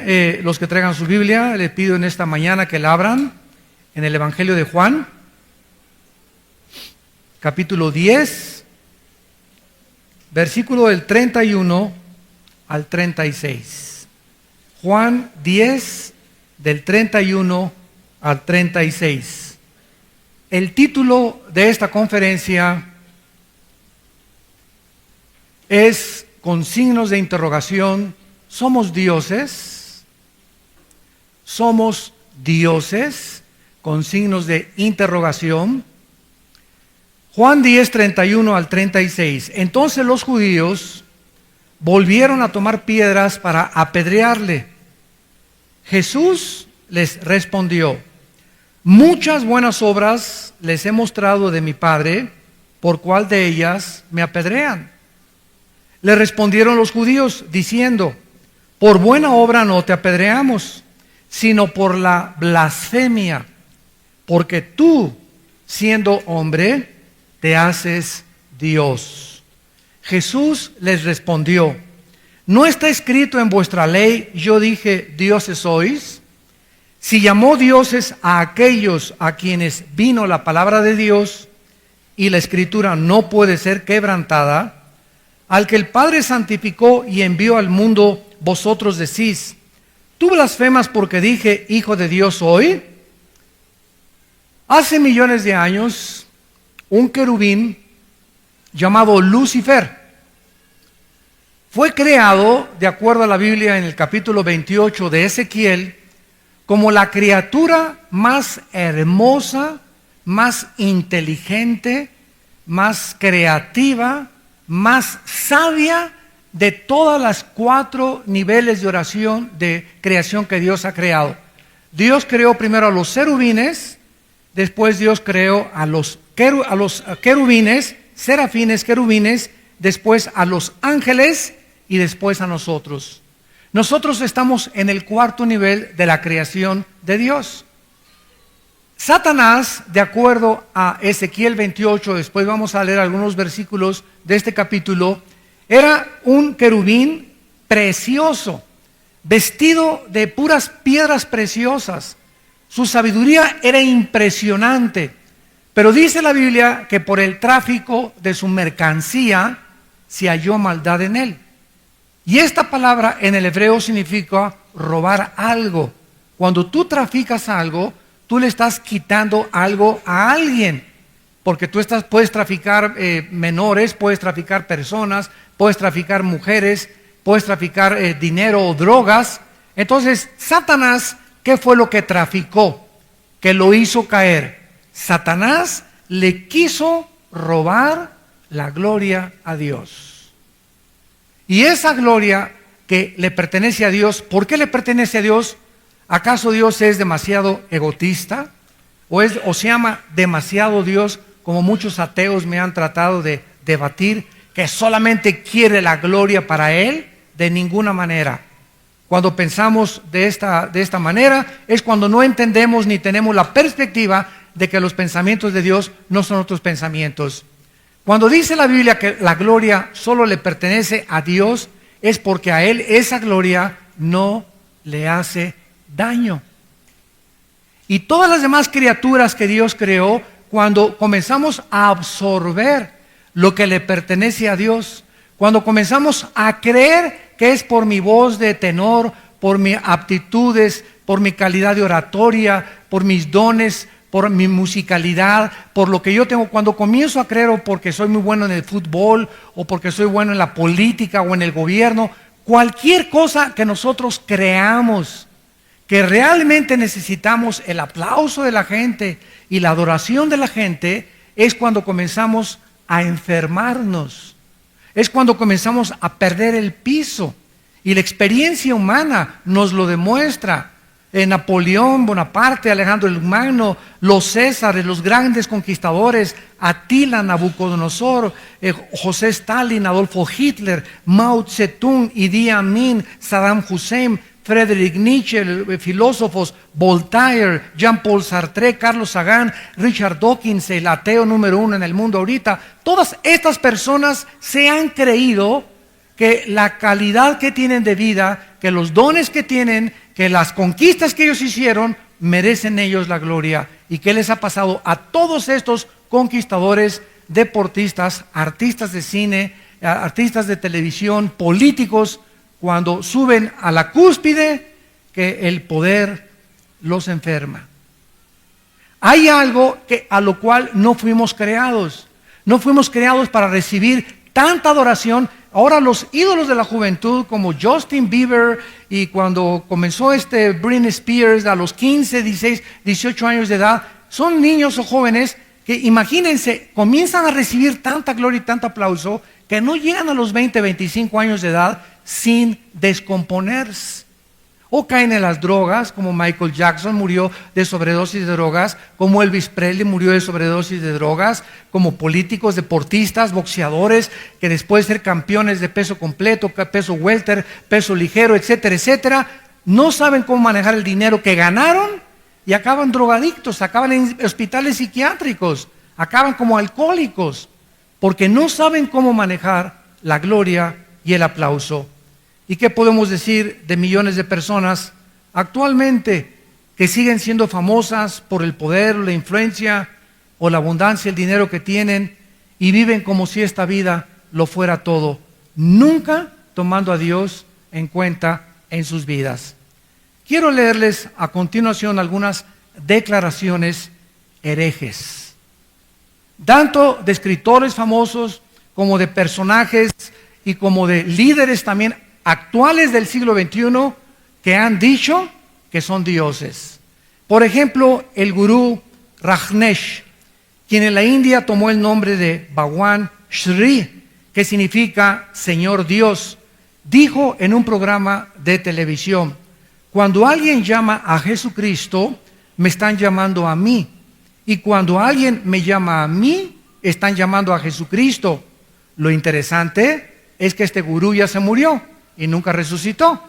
pie, los que traigan su Biblia, les pido en esta mañana que la abran en el Evangelio de Juan, capítulo 10, versículo del 31 al 36. Juan 10, del 31 al 36. El título de esta conferencia es, con signos de interrogación, ¿somos dioses? ¿Somos dioses? Con signos de interrogación. Juan 10, 31 al 36. Entonces los judíos volvieron a tomar piedras para apedrearle. Jesús les respondió: muchas buenas obras les he mostrado de mi Padre, ¿por cuál de ellas me apedrean? Le respondieron los judíos diciendo: por buena obra no te apedreamos, sino por la blasfemia, porque tú, siendo hombre, te haces Dios. Jesús les respondió: ¿no está escrito en vuestra ley, yo dije, dioses sois? Si llamó dioses a aquellos a quienes vino la palabra de Dios, y la escritura no puede ser quebrantada, al que el Padre santificó y envió al mundo, vosotros decís: ¿tú blasfemas porque dije, hijo de Dios soy? Hace millones de años, un querubín llamado Lucifer fue creado, de acuerdo a la Biblia en el capítulo 28 de Ezequiel, como la criatura más hermosa, más inteligente, más creativa, más sabia de todas las 4 niveles de oración de creación que Dios ha creado. Dios creó primero a los querubines, después Dios creó a los querubines, serafines, querubines, después a los ángeles y después a nosotros. Nosotros estamos en el 4º nivel de la creación de Dios. Satanás, de acuerdo a Ezequiel 28, después vamos a leer algunos versículos de este capítulo, era un querubín precioso, vestido de puras piedras preciosas. Su sabiduría era impresionante, pero dice la Biblia que por el tráfico de su mercancía se halló maldad en él. Y esta palabra en el hebreo significa robar algo. Cuando tú traficas algo, tú le estás quitando algo a alguien, porque tú puedes traficar menores, puedes traficar personas, puedes traficar mujeres, puedes traficar dinero o drogas. Entonces, Satanás, ¿qué fue lo que traficó? Que lo hizo caer. Satanás le quiso robar la gloria a Dios. Y esa gloria que le pertenece a Dios, ¿por qué le pertenece a Dios? ¿Acaso Dios es demasiado egotista? ¿O se llama demasiado Dios, como muchos ateos me han tratado de debatir, que solamente quiere la gloria para Él? De ninguna manera. Cuando pensamos de esta manera, es cuando no entendemos ni tenemos la perspectiva de que los pensamientos de Dios no son otros pensamientos. Cuando dice la Biblia que la gloria solo le pertenece a Dios, es porque a Él esa gloria no le hace daño. Y todas las demás criaturas que Dios creó, cuando comenzamos a absorber lo que le pertenece a Dios, cuando comenzamos a creer que es por mi voz de tenor, por mis aptitudes, por mi calidad de oratoria, por mis dones, por mi musicalidad, por lo que yo tengo, cuando comienzo a creer o porque soy muy bueno en el fútbol, o porque soy bueno en la política o en el gobierno, cualquier cosa que nosotros creamos, que realmente necesitamos el aplauso de la gente y la adoración de la gente, es cuando comenzamos a enfermarnos, es cuando comenzamos a perder el piso. Y la experiencia humana nos lo demuestra. Napoleón Bonaparte, Alejandro el Magno, los Césares, los grandes conquistadores, Atila, Nabucodonosor, José Stalin, Adolfo Hitler, Mao Zedong, Idi Amin, Saddam Hussein, Friedrich Nietzsche, filósofos, Voltaire, Jean-Paul Sartre, Carlos Sagan, Richard Dawkins, el ateo número 1 en el mundo ahorita. Todas estas personas se han creído que la calidad que tienen de vida que los dones que tienen, que las conquistas que ellos hicieron, merecen ellos la gloria. ¿Y qué les ha pasado a todos estos conquistadores, deportistas, artistas de cine, artistas de televisión, políticos, cuando suben a la cúspide, que el poder los enferma? Hay algo a lo cual no fuimos creados. No fuimos creados para recibir tanta adoración. Ahora los ídolos de la juventud como Justin Bieber, y cuando comenzó Britney Spears a los 15, 16, 18 años de edad, son niños o jóvenes que, imagínense, comienzan a recibir tanta gloria y tanto aplauso que no llegan a los 20, 25 años de edad sin descomponerse. O caen en las drogas, como Michael Jackson murió de sobredosis de drogas, como Elvis Presley murió de sobredosis de drogas, como políticos, deportistas, boxeadores, que después de ser campeones de peso completo, peso welter, peso ligero, etcétera, etcétera, no saben cómo manejar el dinero que ganaron y acaban drogadictos, acaban en hospitales psiquiátricos, acaban como alcohólicos, porque no saben cómo manejar la gloria y el aplauso. ¿Y qué podemos decir de millones de personas actualmente que siguen siendo famosas por el poder, la influencia o la abundancia, el dinero que tienen, y viven como si esta vida lo fuera todo, nunca tomando a Dios en cuenta en sus vidas? Quiero leerles a continuación algunas declaraciones herejes, tanto de escritores famosos como de personajes y como de líderes también actuales del siglo XXI que han dicho que son dioses. Por ejemplo, el gurú Rajneesh, quien en la India tomó el nombre de Bhagwan Shri, que significa Señor Dios, dijo en un programa de televisión: cuando alguien llama a Jesucristo, me están llamando a mí, y cuando alguien me llama a mí, están llamando a Jesucristo. Lo interesante es que este gurú ya se murió y nunca resucitó.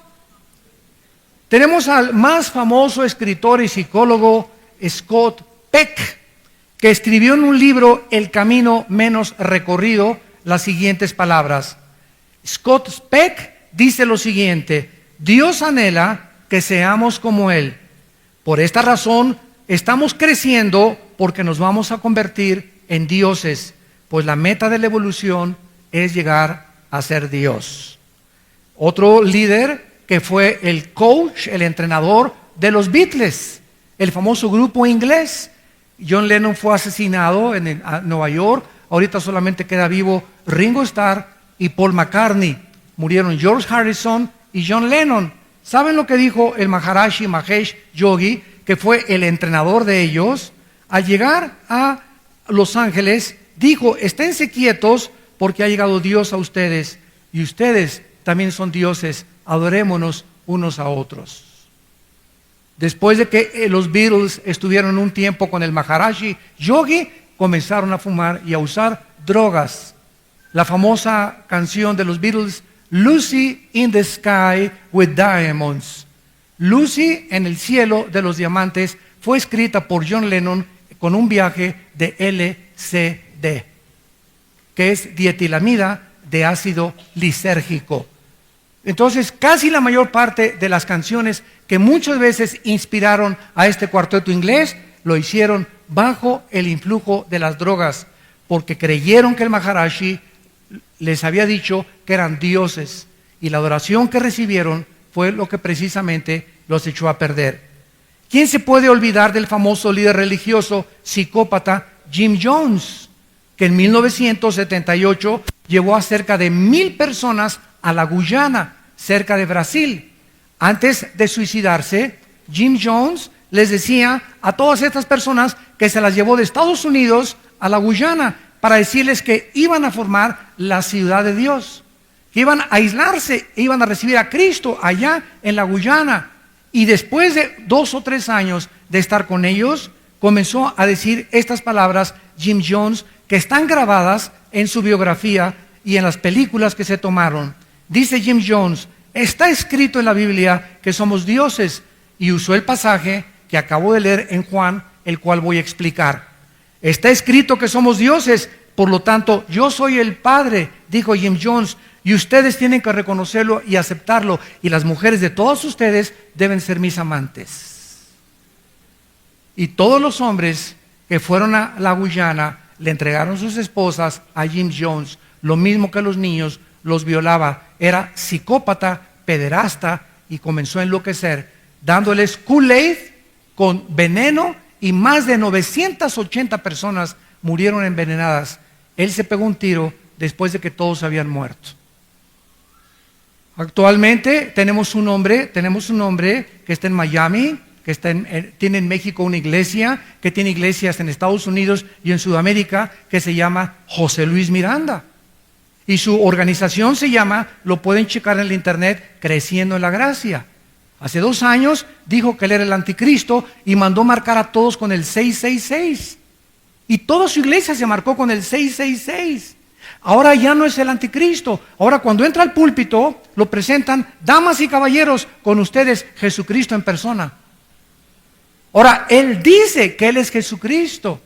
Tenemos al más famoso escritor y psicólogo Scott Peck, que escribió en un libro, El camino menos recorrido, las siguientes palabras. Scott Peck dice lo siguiente: Dios anhela que seamos como Él. Por esta razón estamos creciendo, porque nos vamos a convertir en dioses, pues la meta de la evolución es llegar a ser Dios. Otro líder que fue el coach, el entrenador de los Beatles, el famoso grupo inglés. John Lennon fue asesinado en Nueva York. Ahorita solamente queda vivo Ringo Starr y Paul McCartney. Murieron George Harrison y John Lennon. ¿Saben lo que dijo el Maharishi Mahesh Yogi, que fue el entrenador de ellos? Al llegar a Los Ángeles, dijo: esténse quietos porque ha llegado Dios a ustedes, y ustedes también son dioses, adorémonos unos a otros. Después de que los Beatles estuvieron un tiempo con el Maharishi Yogi, comenzaron a fumar y a usar drogas. La famosa canción de los Beatles, Lucy in the Sky with Diamonds, Lucy en el cielo de los diamantes, fue escrita por John Lennon con un viaje de LSD, que es dietilamida de ácido lisérgico. Entonces, casi la mayor parte de las canciones que muchas veces inspiraron a este cuarteto inglés, lo hicieron bajo el influjo de las drogas, porque creyeron que el Maharishi les había dicho que eran dioses, y la adoración que recibieron fue lo que precisamente los echó a perder. ¿Quién se puede olvidar del famoso líder religioso psicópata Jim Jones, que en 1978 llevó a cerca de 1,000 personas a la Guyana, cerca de Brasil? Antes de suicidarse, Jim Jones les decía a todas estas personas que se las llevó de Estados Unidos a la Guyana para decirles que iban a formar la ciudad de Dios, que iban a aislarse, iban a recibir a Cristo allá en la Guyana. Y después de 2 o 3 años de estar con ellos, comenzó a decir estas palabras Jim Jones, que están grabadas en su biografía y en las películas que se tomaron. Dice Jim Jones: está escrito en la Biblia que somos dioses, y usó el pasaje que acabo de leer en Juan, el cual voy a explicar. Está escrito que somos dioses, por lo tanto yo soy el Padre, dijo Jim Jones. Y ustedes tienen que reconocerlo y aceptarlo. Y las mujeres de todos ustedes deben ser mis amantes. Y todos los hombres que fueron a la Guyana le entregaron sus esposas a Jim Jones. Lo mismo que los niños, los violaba. Era psicópata, pederasta y comenzó a enloquecer, dándoles Kool-Aid con veneno y más de 980 personas murieron envenenadas. Él se pegó un tiro después de que todos habían muerto. Actualmente tenemos un hombre que está en Miami, que tiene en México una iglesia, que tiene iglesias en Estados Unidos y en Sudamérica, que se llama José Luis Miranda. Y su organización se llama, lo pueden checar en el internet, Creciendo en la Gracia. Hace 2 años dijo que él era el anticristo y mandó marcar a todos con el 666. Y toda su iglesia se marcó con el 666. Ahora ya no es el anticristo. Ahora cuando entra al púlpito, lo presentan, damas y caballeros, con ustedes Jesucristo en persona. Ahora, él dice que él es Jesucristo.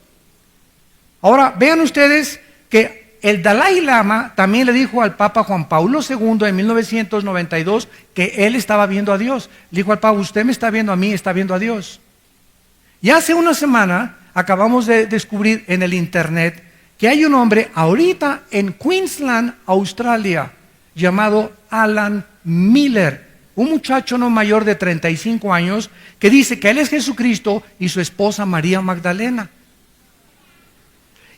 Ahora, vean ustedes que el Dalai Lama también le dijo al Papa Juan Pablo II en 1992 que él estaba viendo a Dios. Le dijo al Papa, usted me está viendo a mí, está viendo a Dios. Y hace una semana acabamos de descubrir en el internet que hay un hombre ahorita en Queensland, Australia, llamado Alan Miller, un muchacho no mayor de 35 años que dice que él es Jesucristo y su esposa María Magdalena.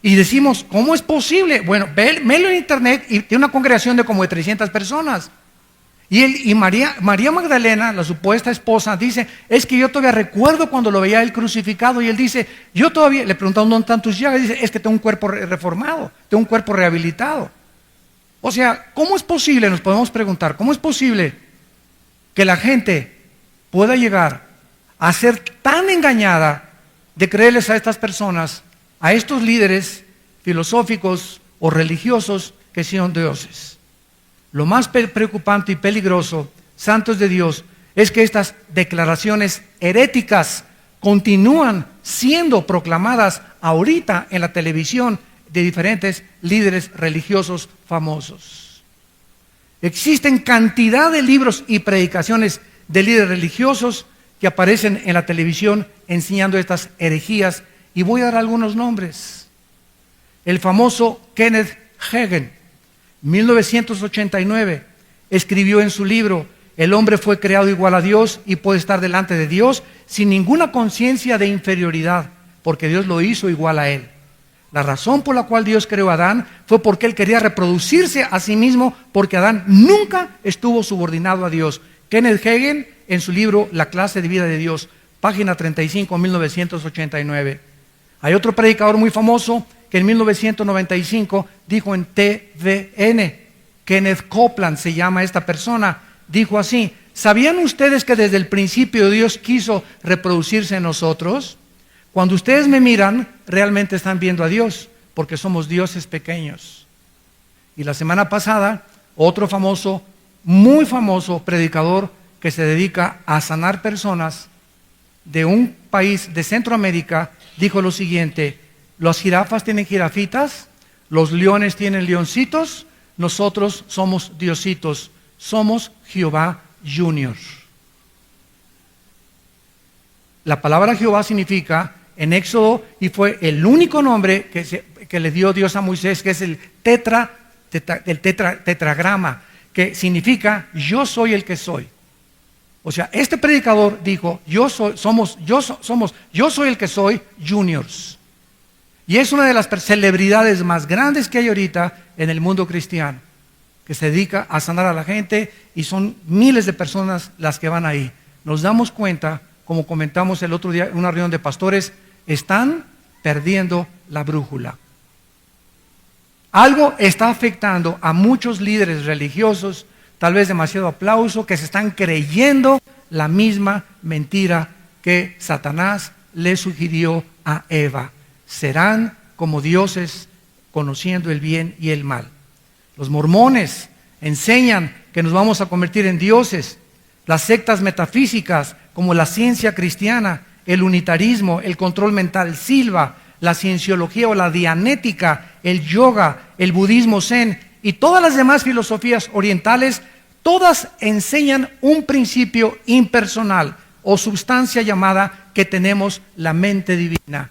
Y decimos, ¿cómo es posible? Bueno, velo en internet y tiene una congregación de como de 300 personas. Y María Magdalena, la supuesta esposa, dice, es que yo todavía recuerdo cuando lo veía él crucificado. Y él dice, yo todavía, le preguntaron dónde están tus llagas, dice, es que tengo un cuerpo reformado, tengo un cuerpo rehabilitado. O sea, ¿cómo es posible? Nos podemos preguntar, ¿cómo es posible que la gente pueda llegar a ser tan engañada de creerles a estas personas, a estos líderes filosóficos o religiosos que son dioses? Lo más preocupante y peligroso, santos de Dios, es que estas declaraciones heréticas continúan siendo proclamadas ahorita en la televisión de diferentes líderes religiosos famosos. Existen cantidad de libros y predicaciones de líderes religiosos que aparecen en la televisión enseñando estas herejías, y voy a dar algunos nombres. El famoso Kenneth Hagin, 1989, escribió en su libro, el hombre fue creado igual a Dios y puede estar delante de Dios sin ninguna conciencia de inferioridad, porque Dios lo hizo igual a él. La razón por la cual Dios creó a Adán fue porque él quería reproducirse a sí mismo, porque Adán nunca estuvo subordinado a Dios. Kenneth Hagin, en su libro La clase de vida de Dios, página 35, 1989. Hay otro predicador muy famoso que en 1995 dijo en TVN, Kenneth Copeland se llama esta persona, dijo así, ¿sabían ustedes que desde el principio Dios quiso reproducirse en nosotros? Cuando ustedes me miran, realmente están viendo a Dios, porque somos dioses pequeños. Y la semana pasada, otro famoso, muy famoso predicador que se dedica a sanar personas de un país de Centroamérica, dijo lo siguiente, las jirafas tienen jirafitas, los leones tienen leoncitos, nosotros somos diositos, somos Jehová Junior. La palabra Jehová significa en Éxodo, y fue el único nombre que le dio Dios a Moisés, que es el tetragrama, que significa yo soy el que soy. O sea, este predicador dijo, yo soy el que soy juniors. Y es una de las celebridades más grandes que hay ahorita en el mundo cristiano, que se dedica a sanar a la gente y son miles de personas las que van ahí. Nos damos cuenta, como comentamos el otro día en una reunión de pastores, están perdiendo la brújula. Algo está afectando a muchos líderes religiosos, tal vez demasiado aplauso, que se están creyendo la misma mentira que Satanás le sugirió a Eva. Serán como dioses conociendo el bien y el mal. Los mormones enseñan que nos vamos a convertir en dioses. Las sectas metafísicas como la ciencia cristiana, el unitarismo, el control mental silva, la cienciología o la dianética, el yoga, el budismo zen y todas las demás filosofías orientales, todas enseñan un principio impersonal o sustancia llamada que tenemos la mente divina,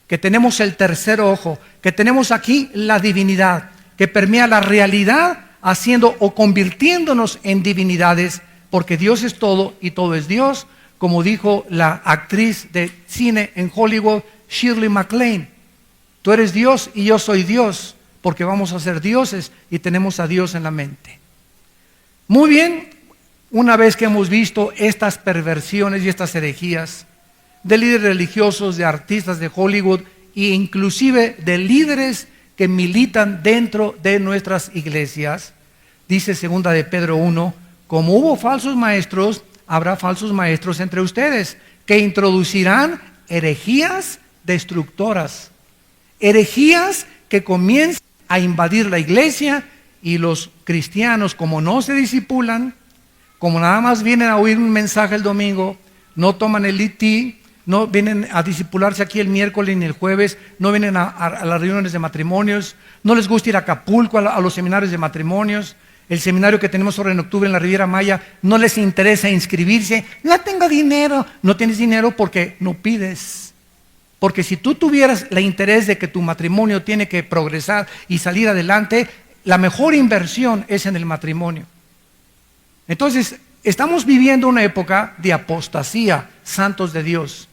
que tenemos el tercer ojo, que tenemos aquí la divinidad, que permea la realidad haciendo o convirtiéndonos en divinidades, porque Dios es todo y todo es Dios, como dijo la actriz de cine en Hollywood, Shirley MacLaine. Tú eres Dios y yo soy Dios, porque vamos a ser dioses y tenemos a Dios en la mente. Muy bien, una vez que hemos visto estas perversiones y estas herejías de líderes religiosos, de artistas de Hollywood e inclusive de líderes que militan dentro de nuestras iglesias, dice segunda de Pedro 1, como hubo falsos maestros, habrá falsos maestros entre ustedes, que introducirán herejías destructoras, herejías que comiencen a invadir la iglesia, y los cristianos, como no se disipulan, como nada más vienen a oír un mensaje el domingo, no toman el IT, no vienen a disipularse aquí el miércoles ni el jueves, no vienen a las reuniones de matrimonios, no les gusta ir a Acapulco a los seminarios de matrimonios, el seminario que tenemos ahora en octubre en la Riviera Maya, no les interesa inscribirse, no tengo dinero, no tienes dinero porque no pides. Porque si tú tuvieras el interés de que tu matrimonio tiene que progresar y salir adelante, la mejor inversión es en el matrimonio. Entonces, estamos viviendo una época de apostasía, santos de Dios,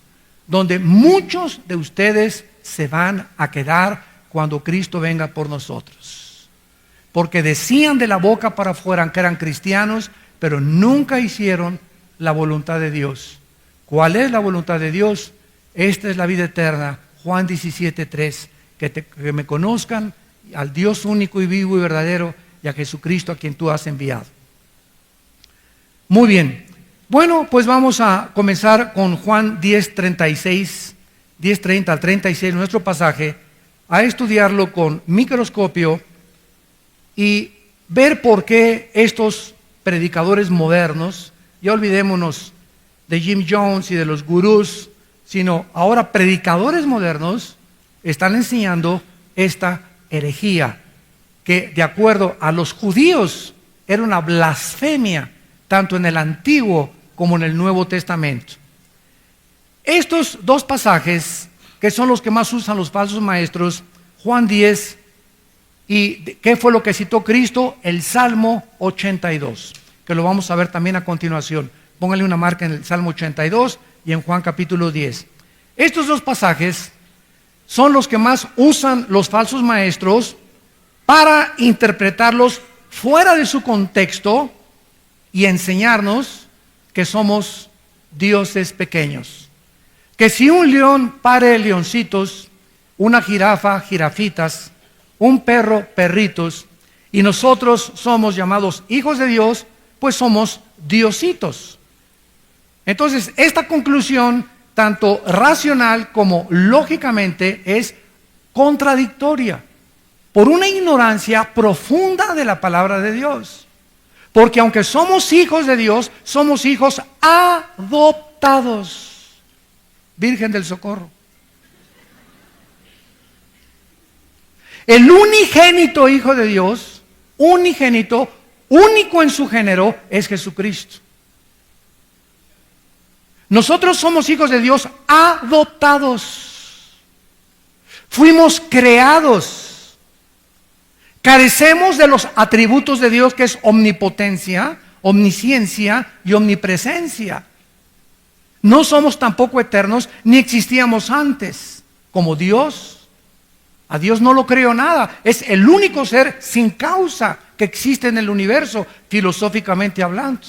donde muchos de ustedes se van a quedar cuando Cristo venga por nosotros. Porque decían de la boca para afuera que eran cristianos, pero nunca hicieron la voluntad de Dios. ¿Cuál es la voluntad de Dios? Esta es la vida eterna, Juan 17:3, que me conozcan al Dios único y vivo y verdadero y a Jesucristo a quien tú has enviado. Muy bien, bueno, pues vamos a comenzar con Juan 10:36, 10:30 al 36, nuestro pasaje, a estudiarlo con microscopio y ver por qué estos predicadores modernos, ya olvidémonos de Jim Jones y de los gurús, sino ahora predicadores modernos están enseñando esta herejía, que de acuerdo a los judíos era una blasfemia, tanto en el Antiguo como en el Nuevo Testamento. Estos dos pasajes, que son los que más usan los falsos maestros, Juan 10, y ¿qué fue lo que citó Cristo? El Salmo 82, que lo vamos a ver también a continuación. Pónganle una marca en el Salmo 82 y en Juan capítulo 10. Estos dos pasajes son los que más usan los falsos maestros para interpretarlos fuera de su contexto y enseñarnos que somos dioses pequeños. Que si un león pare leoncitos, una jirafa jirafitas, un perro perritos, y nosotros somos llamados hijos de Dios, pues somos diositos. Entonces, esta conclusión, tanto racional como lógicamente, es contradictoria por una ignorancia profunda de la palabra de Dios. Porque aunque somos hijos de Dios, somos hijos adoptados. Virgen del Socorro. El unigénito Hijo de Dios, unigénito, único en su género, es Jesucristo. Nosotros somos hijos de Dios adoptados. Fuimos creados. Carecemos de los atributos de Dios, que es omnipotencia, omnisciencia y omnipresencia. No somos tampoco eternos, ni existíamos antes como Dios. A Dios no lo creó nada. Es el único ser sin causa que existe en el universo, filosóficamente hablando.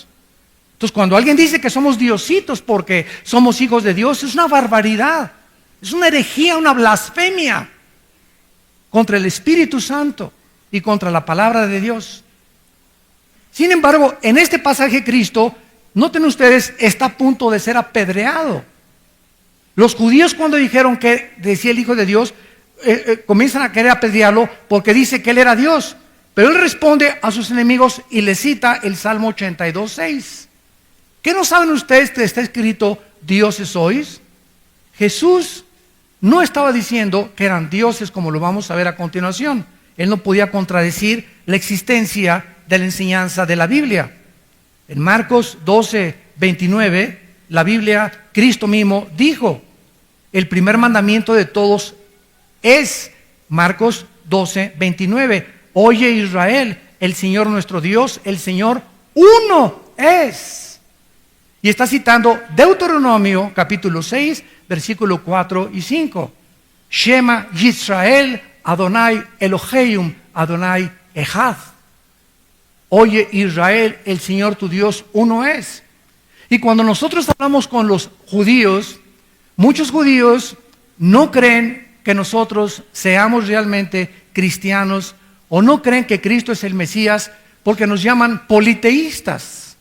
Entonces, cuando alguien dice que somos diositos porque somos hijos de Dios, es una barbaridad. Es una herejía, una blasfemia contra el Espíritu Santo y contra la palabra de Dios. Sin embargo, en este pasaje Cristo, noten ustedes, está a punto de ser apedreado. Los judíos, cuando dijeron que decía el Hijo de Dios, comienzan a querer apedrearlo porque dice que Él era Dios. Pero Él responde a sus enemigos y les cita el Salmo 82:6. ¿Qué no saben ustedes que está escrito dioses sois? Jesús no estaba diciendo que eran dioses, como lo vamos a ver a continuación. Él no podía contradecir la existencia de la enseñanza de la Biblia. En Marcos 12, 29, la Biblia, Cristo mismo dijo, el primer mandamiento de todos es, Marcos 12, 29, oye Israel, el Señor nuestro Dios, el Señor uno es. Y está citando Deuteronomio capítulo 6, versículo 4 y 5. Shema Yisrael, Adonai Elohim, Adonai Echad. Oye Israel, el Señor tu Dios uno es. Y cuando nosotros hablamos con los judíos, muchos judíos no creen que nosotros seamos realmente cristianos o no creen que Cristo es el Mesías porque nos llaman politeístas.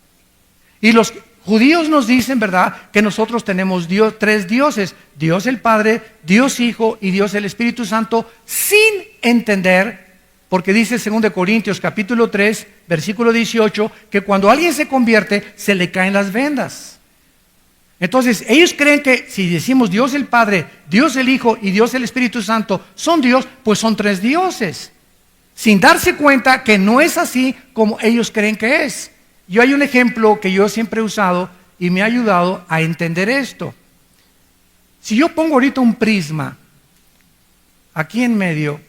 Y los judíos nos dicen, ¿verdad?, que nosotros tenemos tres dioses, Dios el Padre, Dios Hijo y Dios el Espíritu Santo, sin entender, porque dice 2 Corintios capítulo 3, versículo 18, que cuando alguien se convierte, se le caen las vendas. Entonces, ellos creen que si decimos Dios el Padre, Dios el Hijo y Dios el Espíritu Santo son Dios, pues son tres dioses, sin darse cuenta que no es así como ellos creen que es. Yo hay un ejemplo que yo siempre he usado y me ha ayudado a entender esto. Si yo pongo ahorita un prisma aquí en medio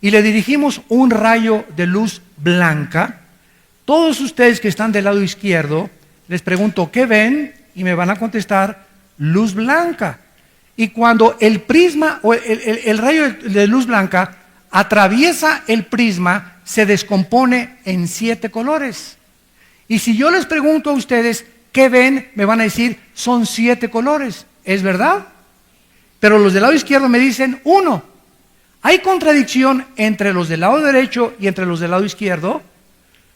y le dirigimos un rayo de luz blanca, todos ustedes que están del lado izquierdo, les pregunto, ¿qué ven? Y me van a contestar, luz blanca. Y cuando el prisma o el rayo de luz blanca atraviesa el prisma, se descompone en 7 colores. Y si yo les pregunto a ustedes, ¿qué ven? Me van a decir, son 7 colores. ¿Es verdad? Pero los del lado izquierdo me dicen 1. ¿Hay contradicción entre los del lado derecho y entre los del lado izquierdo?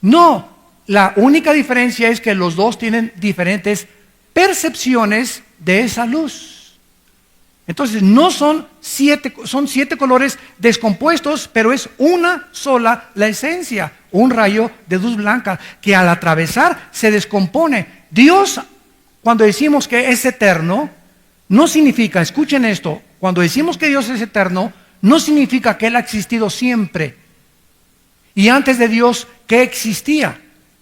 No. La única diferencia es que los dos tienen diferentes percepciones de esa luz. Entonces no son 7, son 7 colores descompuestos, pero es una sola la esencia, un rayo de luz blanca que al atravesar se descompone. Dios, cuando decimos que es eterno, no significa, escuchen esto, cuando decimos que Dios es eterno, no significa que Él ha existido siempre. Y antes de Dios, ¿qué existía?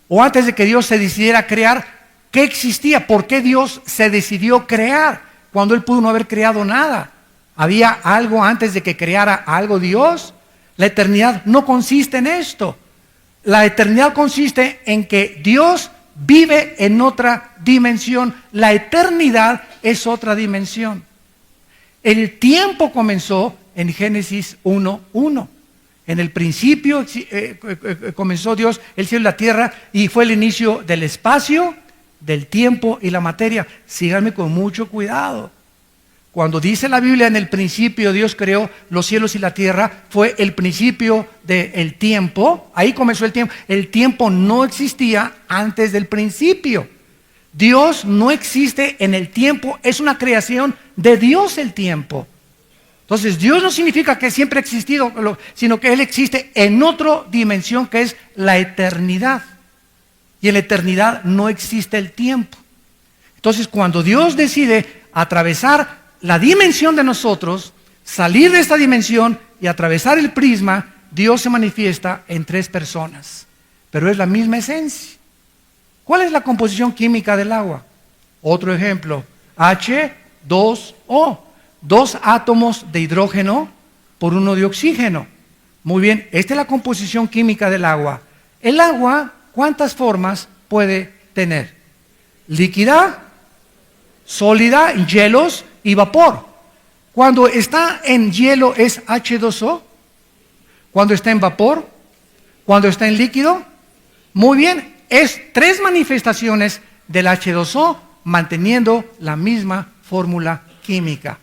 O antes de que Dios se decidiera crear, ¿qué existía? ¿Por qué Dios se decidió crear? Cuando Él pudo no haber creado nada. ¿Había algo antes de que creara algo Dios? La eternidad no consiste en esto. La eternidad consiste en que Dios vive en otra dimensión. La eternidad es otra dimensión. El tiempo comenzó en Génesis 1:1. En el principio comenzó Dios el cielo y la tierra y fue el inicio del espacio, del tiempo y la materia. Síganme con mucho cuidado. Cuando dice la Biblia en el principio Dios creó los cielos y la tierra, fue el principio del tiempo. Ahí comenzó el tiempo. El tiempo no existía antes del principio. Dios no existe en el tiempo, es una creación de Dios el tiempo. Entonces Dios no significa que siempre ha existido, sino que Él existe en otra dimensión que es la eternidad. Y en la eternidad no existe el tiempo. Entonces cuando Dios decide atravesar la dimensión de nosotros, salir de esta dimensión y atravesar el prisma, Dios se manifiesta en 3 personas. Pero es la misma esencia. ¿Cuál es la composición química del agua? Otro ejemplo, H2O. 2 átomos de hidrógeno por 1 de oxígeno. Muy bien, esta es la composición química del agua. El agua, ¿cuántas formas puede tener? Líquida, sólida, hielos y vapor. Cuando está en hielo es H2O. Cuando está en vapor, cuando está en líquido. Muy bien, es 3 manifestaciones del H2O manteniendo la misma fórmula química.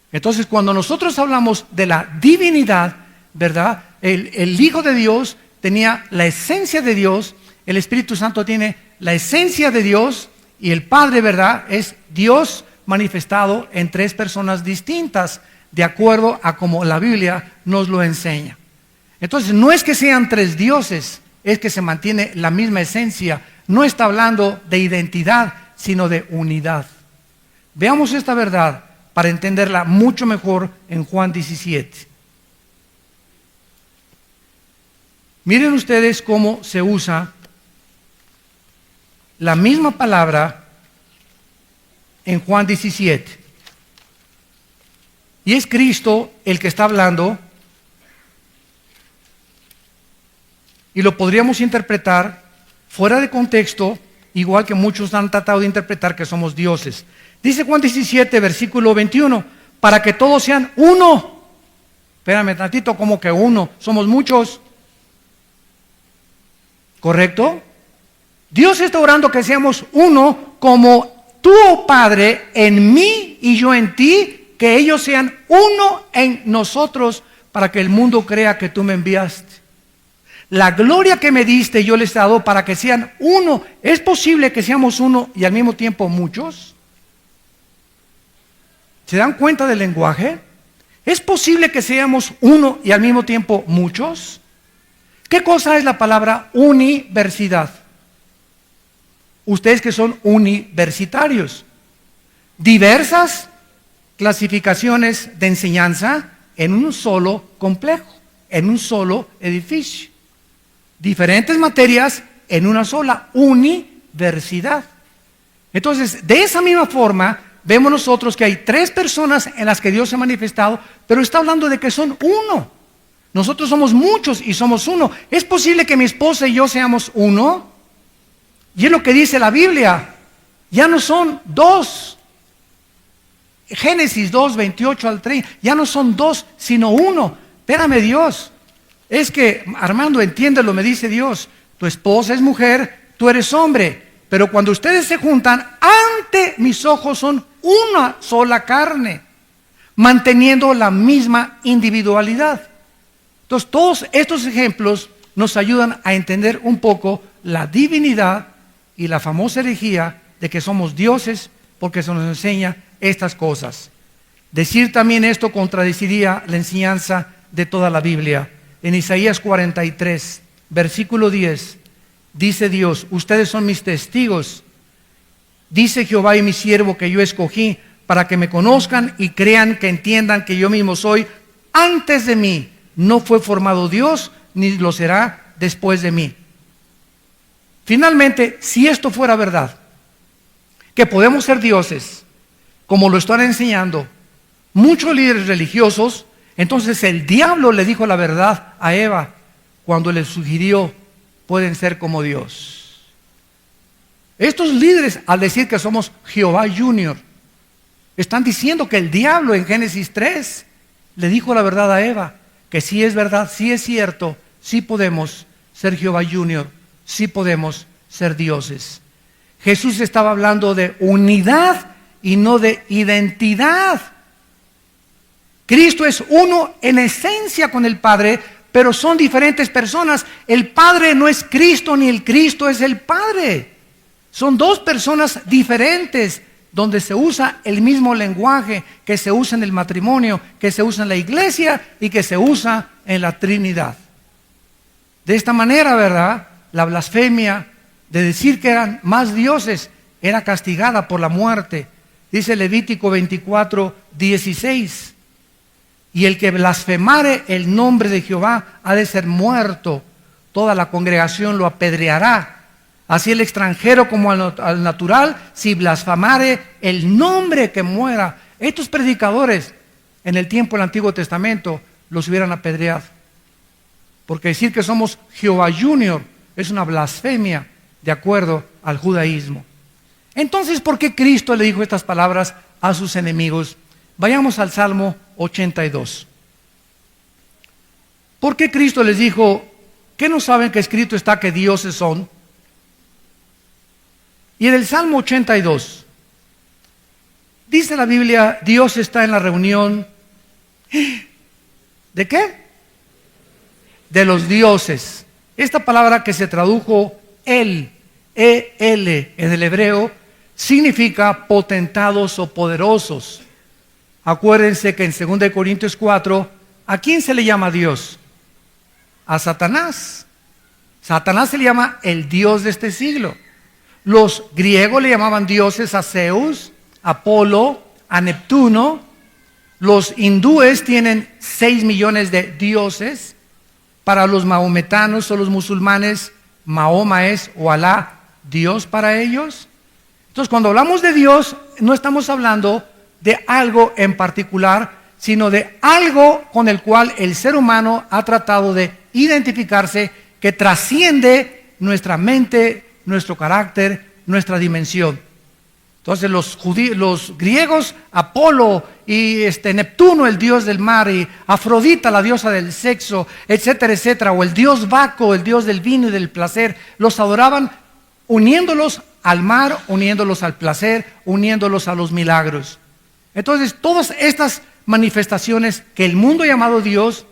Entonces, cuando nosotros hablamos de la divinidad, ¿verdad? El Hijo de Dios tenía la esencia de Dios, el Espíritu Santo tiene la esencia de Dios y el Padre, ¿verdad? Es Dios manifestado en 3 personas distintas, de acuerdo a como la Biblia nos lo enseña. Entonces, no es que sean 3 dioses, es que se mantiene la misma esencia. No está hablando de identidad, sino de unidad. Veamos esta verdad para entenderla mucho mejor en Juan 17. Miren ustedes cómo se usa la misma palabra en Juan 17. Y es Cristo el que está hablando, y lo podríamos interpretar fuera de contexto, igual que muchos han tratado de interpretar que somos dioses. Dice Juan 17, versículo 21, para que todos sean uno. Espérame tantito, como que uno, somos muchos. ¿Correcto? Dios está orando que seamos uno, como tú, oh Padre, en mí y yo en ti, que ellos sean uno en nosotros, para que el mundo crea que tú me enviaste. La gloria que me diste yo les he dado para que sean uno. ¿Es posible que seamos uno y al mismo tiempo muchos? ¿Se dan cuenta del lenguaje? ¿Es posible que seamos uno y al mismo tiempo muchos? ¿Qué cosa es la palabra universidad? Ustedes que son universitarios. Diversas clasificaciones de enseñanza en un solo complejo, en un solo edificio. Diferentes materias en una sola universidad. Entonces, de esa misma forma, vemos nosotros que hay tres personas en las que Dios se ha manifestado, pero está hablando de que son uno. Nosotros somos muchos y somos uno. ¿Es posible que mi esposa y yo seamos uno? Y es lo que dice la Biblia. Ya no son dos. Génesis 2, 28 al 30. Ya no son dos, sino uno. Espérame, Dios. Es que, Armando, entiéndelo, me dice Dios. Tu esposa es mujer, tú eres hombre. Pero cuando ustedes se juntan, ante mis ojos son una sola carne, manteniendo la misma individualidad. Entonces, todos estos ejemplos nos ayudan a entender un poco la divinidad y la famosa herejía de que somos dioses, porque se nos enseña estas cosas. Decir también esto contradeciría la enseñanza de toda la Biblia. En Isaías 43, versículo 10, dice Dios: ustedes son mis testigos, dice Jehová y mi siervo que yo escogí, para que me conozcan y crean, que entiendan que yo mismo soy. Antes de mí no fue formado Dios, ni lo será después de mí. Finalmente, si esto fuera verdad, que podemos ser dioses, como lo están enseñando muchos líderes religiosos, entonces el diablo le dijo la verdad a Eva cuando le sugirió: pueden ser como Dios. Estos líderes, al decir que somos Jehová Junior, están diciendo que el diablo en Génesis 3 le dijo la verdad a Eva, que sí es verdad, sí es cierto, sí podemos ser Jehová Junior, sí podemos ser dioses. Jesús estaba hablando de unidad y no de identidad. Cristo es uno en esencia con el Padre, pero son diferentes personas. El Padre no es Cristo, ni el Cristo es el Padre. Son dos personas diferentes, donde se usa el mismo lenguaje que se usa en el matrimonio, que se usa en la iglesia y que se usa en la Trinidad. De esta manera, ¿verdad?, la blasfemia de decir que eran más dioses era castigada por la muerte. Dice Levítico 24, 16. Y el que blasfemare el nombre de Jehová ha de ser muerto. Toda la congregación lo apedreará. Así el extranjero como al natural, si blasfemare el nombre, que muera. Estos predicadores en el tiempo del Antiguo Testamento los hubieran apedreado. Porque decir que somos Jehová Junior es una blasfemia de acuerdo al judaísmo. Entonces, ¿por qué Cristo le dijo estas palabras a sus enemigos? Vayamos al Salmo 82. ¿Por qué Cristo les dijo: ¿qué no saben que escrito está que dioses son? Y en el Salmo 82, dice la Biblia: Dios está en la reunión. ¿De qué? De los dioses. Esta palabra que se tradujo el, E-L, en el hebreo, significa potentados o poderosos. Acuérdense que en 2 Corintios 4, ¿a quién se le llama Dios? A Satanás. Satanás se le llama el Dios de este siglo. Los griegos le llamaban dioses a Zeus, a Apolo, a Neptuno. Los hindúes tienen 6 millones de dioses. para los mahometanos o los musulmanes, Mahoma es o Alá, Dios para ellos. Entonces, cuando hablamos de Dios, no estamos hablando de algo en particular, sino de algo con el cual el ser humano ha tratado de identificarse, que trasciende nuestra mente, nuestro carácter, nuestra dimensión. Entonces los griegos, Apolo y Neptuno, el dios del mar, y Afrodita, la diosa del sexo, etcétera, etcétera, o el dios Baco, el dios del vino y del placer, los adoraban uniéndolos al mar, uniéndolos al placer, uniéndolos a los milagros. Entonces, todas estas manifestaciones que el mundo ha llamado Dios,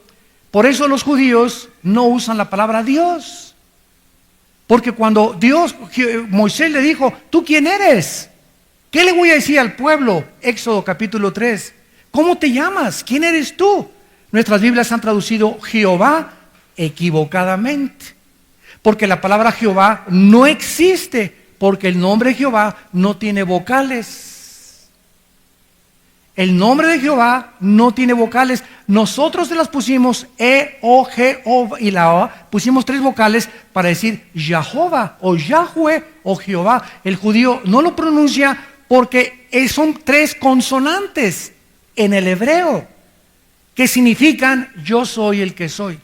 por eso los judíos no usan la palabra Dios. Porque cuando Moisés le dijo, ¿tú quién eres? ¿Qué le voy a decir al pueblo? Éxodo capítulo 3. ¿Cómo te llamas? ¿Quién eres tú? Nuestras Biblias han traducido Jehová equivocadamente. Porque la palabra Jehová no existe, porque el nombre de Jehová no tiene vocales. El nombre de Jehová no tiene vocales. Nosotros se las pusimos E, O, G, O y la O. Pusimos 3 vocales para decir Jehová o Yahweh o Jehová. El judío no lo pronuncia porque son 3 consonantes en el hebreo que significan yo soy el que soy.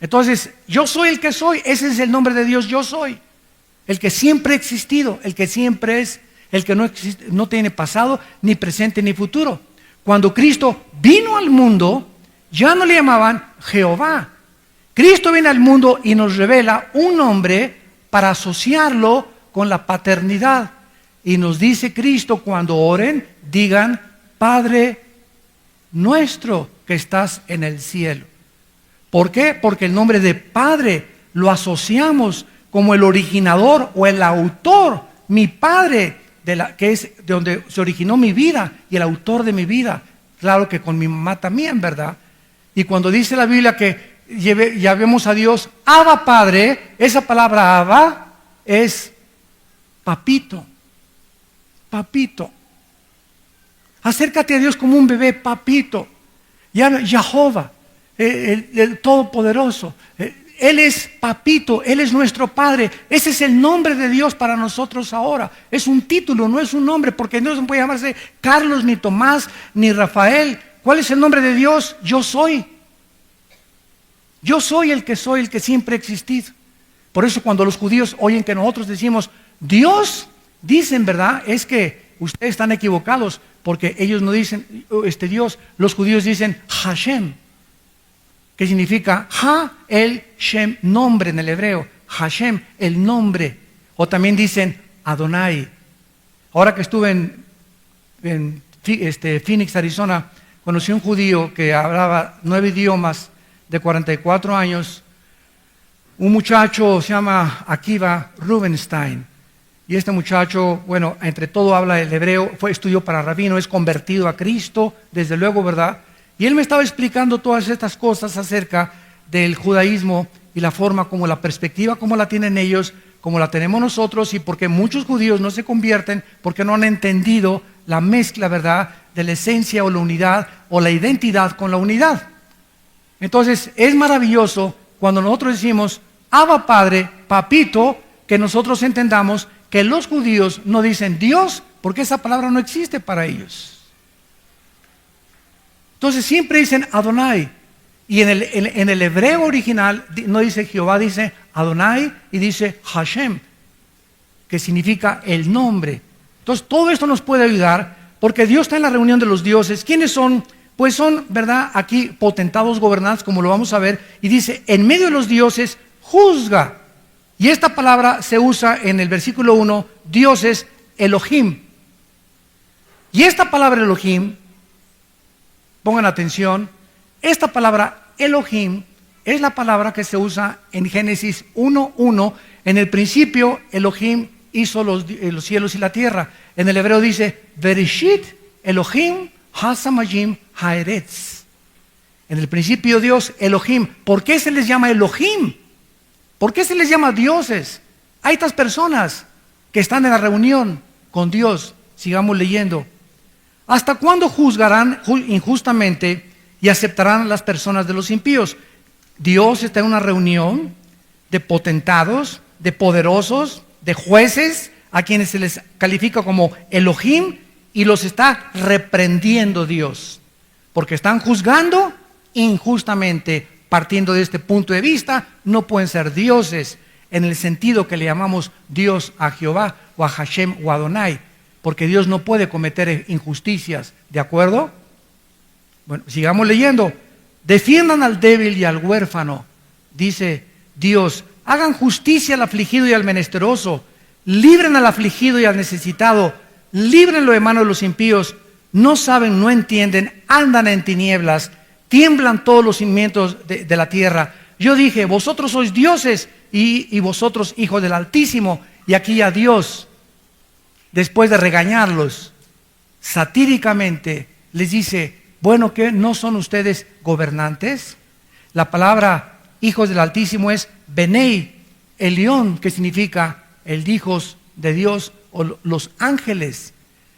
Entonces, yo soy el que soy. Ese es el nombre de Dios, yo soy. El que siempre ha existido, el que siempre es. El que no existe, no tiene pasado, ni presente, ni futuro. Cuando Cristo vino al mundo, ya no le llamaban Jehová. Cristo viene al mundo y nos revela un nombre para asociarlo con la paternidad. Y nos dice Cristo, cuando oren, digan, Padre nuestro que estás en el cielo. ¿Por qué? Porque el nombre de Padre lo asociamos como el originador o el autor, mi Padre, que es de donde se originó mi vida y el autor de mi vida. Claro que con mi mamá también, ¿verdad? Y cuando dice la Biblia que llamemos a Dios Abba Padre, esa palabra Abba es papito, papito. Acércate a Dios como un bebé, papito. Jehová, el Todopoderoso. Él es papito, Él es nuestro Padre. Ese es el nombre de Dios para nosotros ahora. Es un título, no es un nombre, porque no se puede llamarse Carlos, ni Tomás, ni Rafael. ¿Cuál es el nombre de Dios? Yo soy. Yo soy el que siempre ha existido. Por eso cuando los judíos oyen que nosotros decimos Dios, dicen, ¿verdad? Es que ustedes están equivocados, porque ellos no dicen Dios. Los judíos dicen Hashem, que significa Ha-El-Shem, nombre en el hebreo. Hashem, el nombre. O también dicen Adonai. Ahora que estuve en Phoenix, Arizona, conocí a un judío que hablaba 9 idiomas, de 44 años. Un muchacho se llama Akiva Rubenstein. Y este muchacho, bueno, entre todo habla el hebreo, estudió para rabino, es convertido a Cristo, desde luego, ¿verdad? Y él me estaba explicando todas estas cosas acerca del judaísmo y la forma como la perspectiva, como la tienen ellos, como la tenemos nosotros, y porque muchos judíos no se convierten porque no han entendido la mezcla, ¿verdad?, de la esencia o la unidad o la identidad con la unidad. Entonces, es maravilloso cuando nosotros decimos Abba Padre, papito, que nosotros entendamos que los judíos no dicen Dios porque esa palabra no existe para ellos. Entonces siempre dicen Adonai. Y en el hebreo original no dice Jehová, dice Adonai y dice Hashem, que significa el nombre. Entonces todo esto nos puede ayudar porque Dios está en la reunión de los dioses. ¿Quiénes son? Pues son, ¿verdad?, aquí potentados gobernantes, como lo vamos a ver. Y dice, en medio de los dioses, juzga. Y esta palabra se usa en el versículo 1, dioses, Elohim. Y esta palabra Elohim, pongan atención, esta palabra Elohim es la palabra que se usa en Génesis 1:1. En el principio Elohim hizo los cielos y la tierra. En el hebreo dice Bereshit Elohim Hasamayim Haeretz. En el principio Dios Elohim. ¿Por qué se les llama Elohim? ¿Por qué se les llama dioses? Hay estas personas que están en la reunión con Dios. Sigamos leyendo. ¿Hasta cuándo juzgarán injustamente y aceptarán las personas de los impíos? Dios está en una reunión de potentados, de poderosos, de jueces, a quienes se les califica como Elohim, y los está reprendiendo Dios, porque están juzgando injustamente. Partiendo de este punto de vista, no pueden ser dioses en el sentido que le llamamos Dios a Jehová o a Hashem o Adonai, porque Dios no puede cometer injusticias, ¿de acuerdo? Bueno, sigamos leyendo. Defiendan al débil y al huérfano, dice Dios. Hagan justicia al afligido y al menesteroso. Libren al afligido y al necesitado. Líbrenlo de manos de los impíos. No saben, no entienden, andan en tinieblas. Tiemblan todos los cimientos de la tierra. Yo dije, vosotros sois dioses y vosotros hijos del Altísimo. Y aquí a Dios, después de regañarlos satíricamente, les dice, bueno, ¿qué? ¿No son ustedes gobernantes? La palabra hijos del Altísimo es Benei Elión, que significa el hijos de Dios o los ángeles.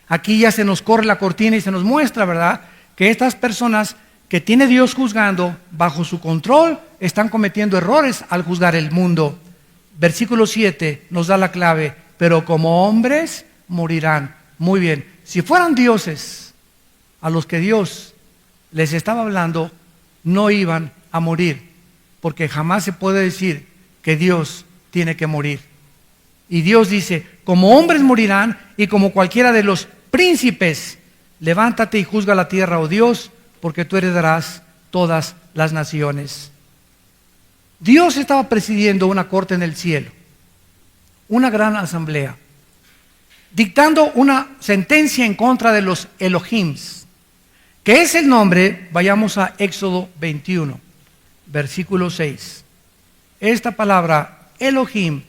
Aquí ya se nos corre la cortina y se nos muestra, ¿verdad?, que estas personas que tiene Dios juzgando bajo su control están cometiendo errores al juzgar el mundo. Versículo 7 nos da la clave, pero como hombres morirán. Muy bien, si fueran dioses a los que Dios les estaba hablando, no iban a morir, porque jamás se puede decir que Dios tiene que morir. Y Dios dice, como hombres morirán, y como cualquiera de los príncipes, levántate y juzga la tierra, oh Dios, porque tú heredarás todas las naciones. Dios estaba presidiendo una corte en el cielo, una gran asamblea, dictando una sentencia en contra de los Elohims, que es el nombre. Vayamos a Éxodo 21, versículo 6. Esta palabra Elohim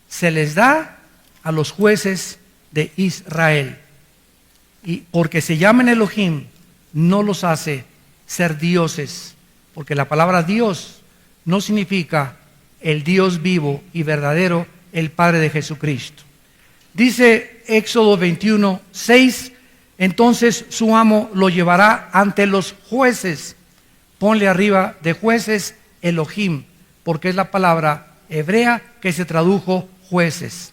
se les da a los jueces de Israel, y porque se llaman Elohim no los hace ser dioses, porque la palabra Dios no significa el Dios vivo y verdadero, el Padre de Jesucristo. Dice Éxodo 21, 6, entonces su amo lo llevará ante los jueces. Ponle arriba de jueces Elohim, porque es la palabra hebrea que se tradujo jueces.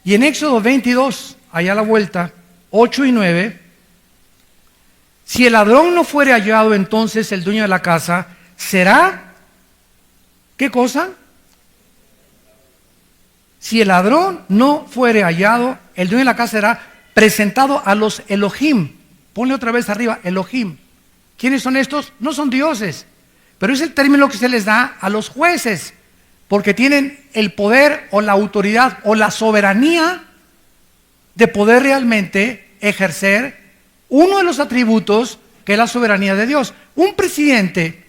Y en Éxodo 22, allá a la vuelta, 8 y 9, si el ladrón no fuere hallado, entonces el dueño de la casa será, ¿qué cosa? Si el ladrón no fuere hallado, el dueño de la casa será presentado a los Elohim. Ponle otra vez arriba, Elohim. ¿Quiénes son estos? No son dioses, pero es el término que se les da a los jueces, porque tienen el poder o la autoridad o la soberanía de poder realmente ejercer uno de los atributos que es la soberanía de Dios. Un presidente,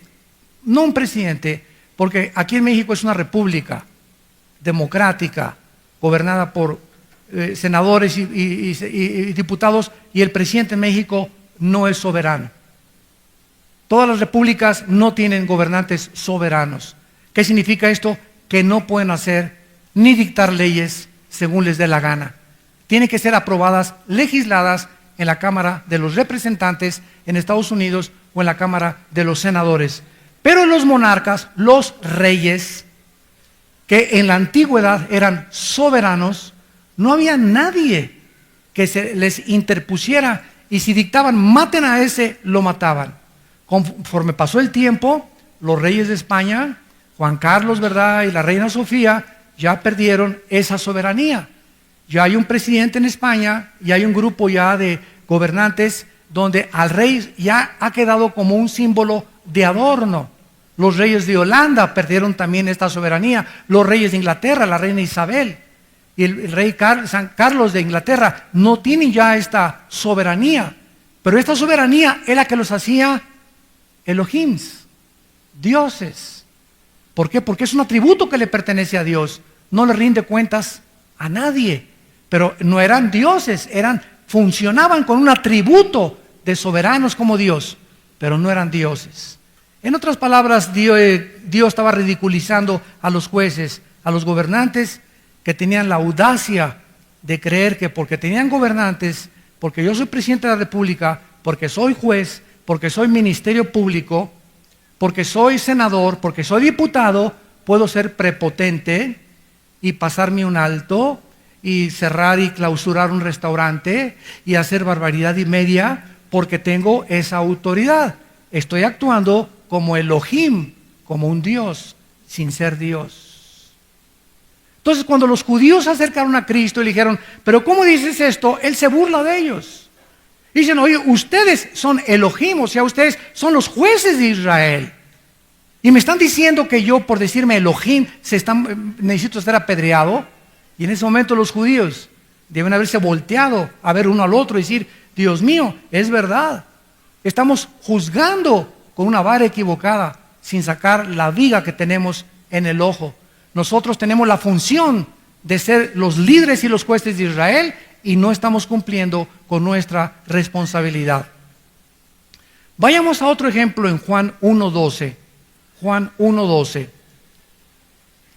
no un presidente, porque aquí en México es una república democrática, gobernada por senadores y diputados, y el presidente en México no es soberano. Todas las repúblicas no tienen gobernantes soberanos. ¿Qué significa esto? Que no pueden hacer ni dictar leyes según les dé la gana. Tienen que ser aprobadas, legisladas en la Cámara de los Representantes en Estados Unidos o en la Cámara de los Senadores. Pero los monarcas, los reyes, que en la antigüedad eran soberanos, no había nadie que se les interpusiera, y si dictaban maten a ese, lo mataban. Conforme pasó el tiempo, los reyes de España, Juan Carlos, ¿verdad?, y la reina Sofía, ya perdieron esa soberanía. Ya hay un presidente en España y hay un grupo ya de gobernantes donde al rey ya ha quedado como un símbolo de adorno. Los reyes de Holanda perdieron también esta soberanía. Los reyes de Inglaterra, la reina Isabel y el rey San Carlos de Inglaterra no tienen ya esta soberanía. Pero esta soberanía es la que los hacía Elohims, dioses. ¿Por qué? Porque es un atributo que le pertenece a Dios. No le rinde cuentas a nadie. Pero no eran dioses, funcionaban con un atributo de soberanos como Dios, pero no eran dioses. En otras palabras, Dios estaba ridiculizando a los jueces, a los gobernantes que tenían la audacia de creer que porque tenían gobernantes, porque yo soy presidente de la República, porque soy juez, porque soy ministerio público, porque soy senador, porque soy diputado, puedo ser prepotente y pasarme un alto y cerrar y clausurar un restaurante y hacer barbaridad y media porque tengo esa autoridad. Estoy actuando como Elohim, como un Dios, sin ser Dios. Entonces, cuando los judíos se acercaron a Cristo y le dijeron, pero ¿cómo dices esto? Él se burla de ellos. Dicen, oye, ustedes son Elohim, o sea, ustedes son los jueces de Israel. Y me están diciendo que yo, por decirme Elohim, necesito estar apedreado. Y en ese momento los judíos deben haberse volteado a ver uno al otro y decir, Dios mío, es verdad. Estamos juzgando con una vara equivocada, sin sacar la viga que tenemos en el ojo. Nosotros tenemos la función de ser los líderes y los jueces de Israel y no estamos cumpliendo con nuestra responsabilidad. Vayamos a otro ejemplo en Juan 1:12. Juan 1:12.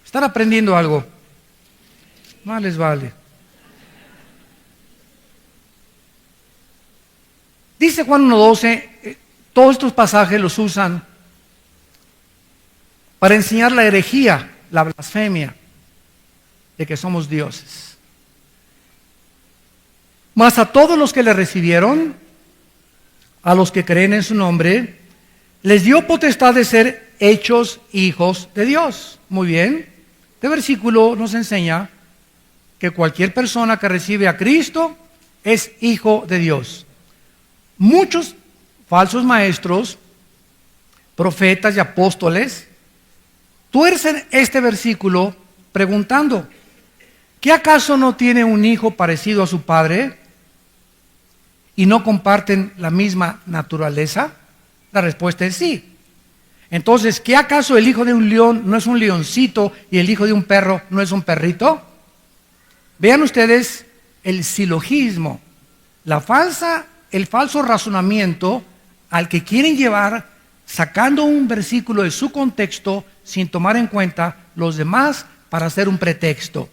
¿Están aprendiendo algo? Más les vale. Dice Juan 1:12, todos estos pasajes los usan para enseñar la herejía, la blasfemia de que somos dioses. Mas a todos los que le recibieron, a los que creen en su nombre, les dio potestad de ser hechos hijos de Dios. Muy bien. Este versículo nos enseña que cualquier persona que recibe a Cristo es hijo de Dios. Muchos falsos maestros, profetas y apóstoles tuercen este versículo preguntando, ¿qué acaso no tiene un hijo parecido a su padre y no comparten la misma naturaleza? La respuesta es sí. Entonces, ¿qué acaso el hijo de un león no es un leoncito y el hijo de un perro no es un perrito? Vean ustedes el silogismo, el falso razonamiento al que quieren llevar sacando un versículo de su contexto sin tomar en cuenta los demás para hacer un pretexto.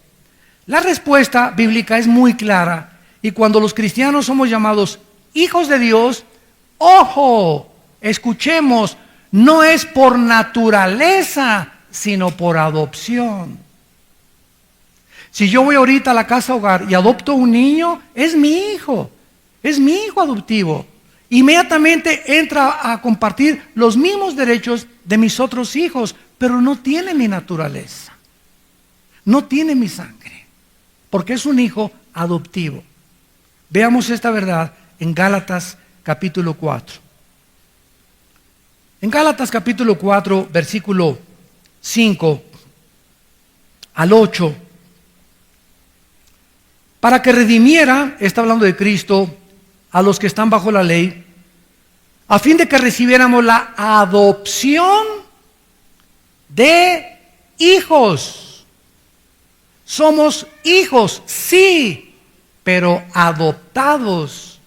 La respuesta bíblica es muy clara y cuando los cristianos somos llamados hijos de Dios, ¡ojo! Escuchemos, no es por naturaleza, sino por adopción. Si yo voy ahorita a la casa hogar y adopto un niño, es mi hijo adoptivo. Inmediatamente entra a compartir los mismos derechos de mis otros hijos, pero no tiene mi naturaleza, no tiene mi sangre, porque es un hijo adoptivo. Veamos esta verdad en Gálatas capítulo 4. En Gálatas capítulo 4, versículo 5 al 8, para que redimiera, está hablando de Cristo, a los que están bajo la ley, a fin de que recibiéramos la adopción de hijos. Somos hijos, sí, pero adoptados.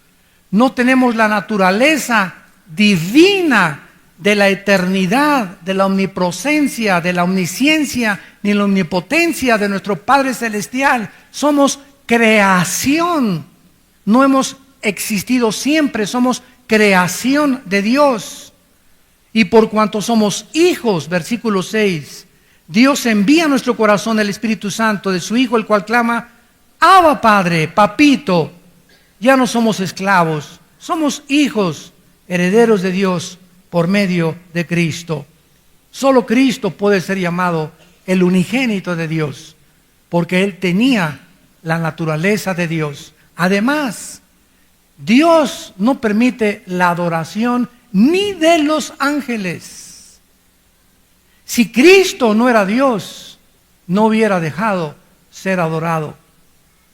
No tenemos la naturaleza divina de la eternidad, de la omnipresencia, de la omnisciencia, ni la omnipotencia de nuestro Padre Celestial. Somos creación, no hemos existido siempre, somos creación de Dios. Y por cuanto somos hijos, versículo 6, Dios envía a nuestro corazón el Espíritu Santo de su Hijo, el cual clama, Abba Padre, papito. Ya no somos esclavos, somos hijos, herederos de Dios por medio de Cristo. Solo Cristo puede ser llamado el unigénito de Dios, porque Él tenía la naturaleza de Dios. Además, Dios no permite la adoración ni de los ángeles. Si Cristo no era Dios, no hubiera dejado ser adorado.